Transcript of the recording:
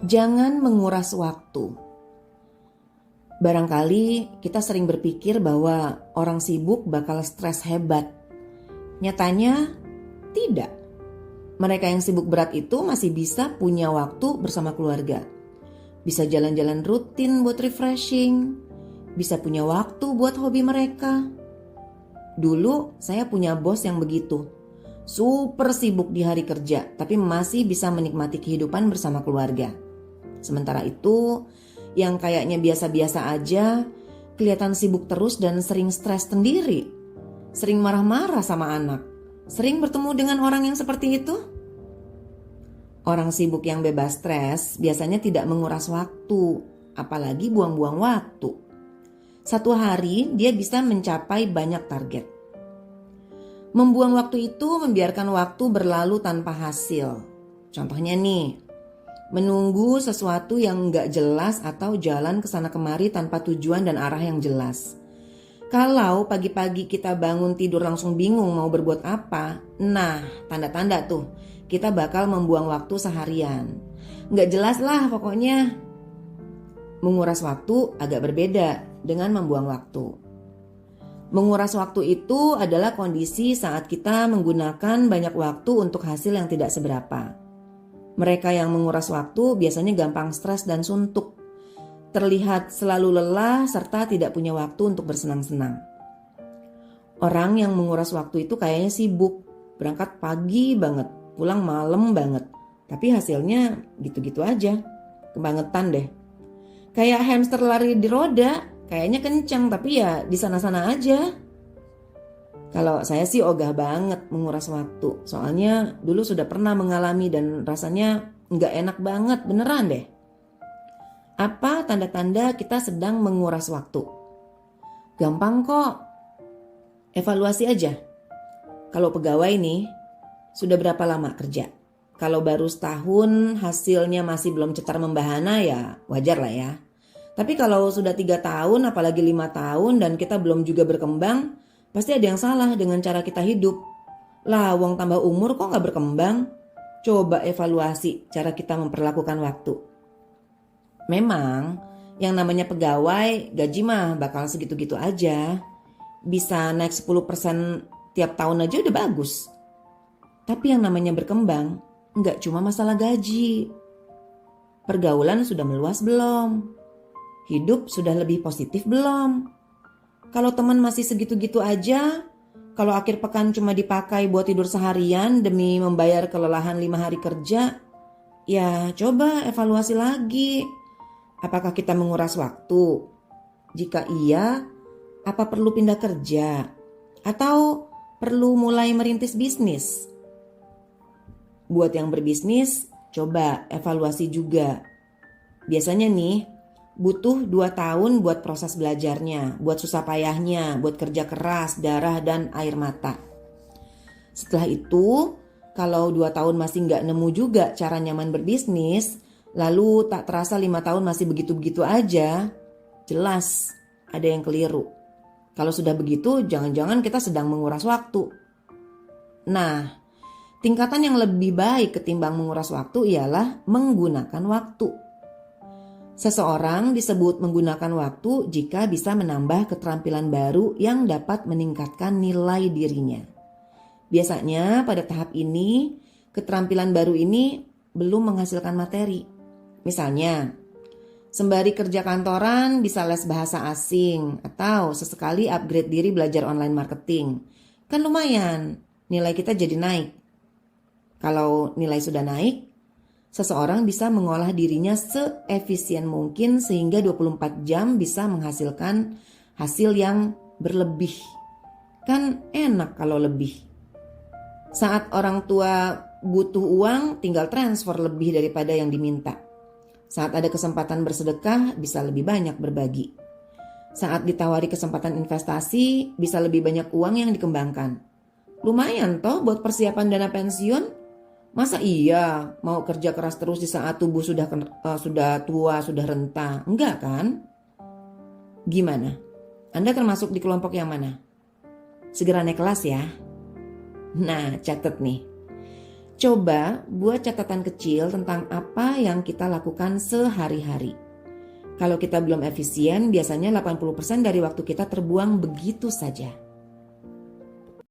Jangan menguras waktu. Barangkali kita sering berpikir bahwa orang sibuk bakal stres hebat. Nyatanya tidak. Mereka yang sibuk berat itu masih bisa punya waktu bersama keluarga. Bisa jalan-jalan rutin buat refreshing. Bisa punya waktu buat hobi mereka. Dulu saya punya bos yang begitu. Super sibuk di hari kerja, tapi masih bisa menikmati kehidupan bersama keluarga. Sementara itu, yang kayaknya biasa-biasa aja, kelihatan sibuk terus dan sering stres sendiri. Sering marah-marah sama anak. Sering bertemu dengan orang yang seperti itu. Orang sibuk yang bebas stres biasanya tidak menguras waktu, apalagi buang-buang waktu. Satu hari dia bisa mencapai banyak target. Membuang waktu itu membiarkan waktu berlalu tanpa hasil. Contohnya nih, menunggu sesuatu yang gak jelas atau jalan kesana kemari tanpa tujuan dan arah yang jelas. Kalau pagi-pagi kita bangun tidur langsung bingung mau berbuat apa, nah tanda-tanda tuh kita bakal membuang waktu seharian. Gak jelas lah pokoknya. Menguras waktu agak berbeda dengan membuang waktu. Menguras waktu itu adalah kondisi saat kita menggunakan banyak waktu untuk hasil yang tidak seberapa. Mereka yang menguras waktu biasanya gampang stres dan suntuk. Terlihat selalu lelah serta tidak punya waktu untuk bersenang-senang. Orang yang menguras waktu itu kayaknya sibuk. Berangkat pagi banget, pulang malam banget. Tapi hasilnya gitu-gitu aja. Kebangetan deh. Kayak hamster lari di roda, kayaknya kencang tapi ya di sana-sana aja. Kalau saya sih ogah banget menguras waktu. Soalnya dulu sudah pernah mengalami dan rasanya nggak enak banget, beneran deh. Apa tanda-tanda kita sedang menguras waktu? Gampang kok. Evaluasi aja. Kalau pegawai nih, sudah berapa lama kerja? Kalau baru setahun hasilnya masih belum cetar membahana ya wajar lah ya. Tapi kalau sudah 3 tahun apalagi 5 tahun dan kita belum juga berkembang, pasti ada yang salah dengan cara kita hidup. Lah wong tambah umur kok gak berkembang? Coba evaluasi cara kita memperlakukan waktu. Memang yang namanya pegawai gaji mah bakal segitu-gitu aja. Bisa naik 10% tiap tahun aja udah bagus. Tapi yang namanya berkembang gak cuma masalah gaji. Pergaulan sudah meluas belum? Hidup sudah lebih positif belum? Kalau teman masih segitu-gitu aja, kalau akhir pekan cuma dipakai buat tidur seharian demi membayar kelelahan 5 hari kerja, ya coba evaluasi lagi. Apakah kita menguras waktu? Jika iya, apa perlu pindah kerja? Atau perlu mulai merintis bisnis? Buat yang berbisnis, coba evaluasi juga. Biasanya nih, butuh 2 tahun buat proses belajarnya, buat susah payahnya, buat kerja keras, darah dan air mata. Setelah itu, kalau 2 tahun masih nggak nemu juga cara nyaman berbisnis, lalu tak terasa 5 tahun masih begitu-begitu aja, jelas ada yang keliru. Kalau sudah begitu, jangan-jangan kita sedang menguras waktu. Nah, tingkatan yang lebih baik ketimbang menguras waktu ialah menggunakan waktu. Seseorang disebut menggunakan waktu jika bisa menambah keterampilan baru yang dapat meningkatkan nilai dirinya. Biasanya pada tahap ini, keterampilan baru ini belum menghasilkan materi. Misalnya, sembari kerja kantoran bisa les bahasa asing atau sesekali upgrade diri belajar online marketing. Kan lumayan, nilai kita jadi naik. Kalau nilai sudah naik, seseorang bisa mengolah dirinya seefisien mungkin sehingga 24 jam bisa menghasilkan hasil yang berlebih. Kan enak kalau lebih. Saat orang tua butuh uang, tinggal transfer lebih daripada yang diminta. Saat ada kesempatan bersedekah, bisa lebih banyak berbagi. Saat ditawari kesempatan investasi, bisa lebih banyak uang yang dikembangkan. Lumayan toh buat persiapan dana pensiun. Masa iya mau kerja keras terus di saat tubuh sudah tua, sudah renta? Enggak kan? Gimana? Anda termasuk di kelompok yang mana? Segera naik kelas ya. Nah, catat nih. Coba buat catatan kecil tentang apa yang kita lakukan sehari-hari. Kalau kita belum efisien, biasanya 80% dari waktu kita terbuang begitu saja.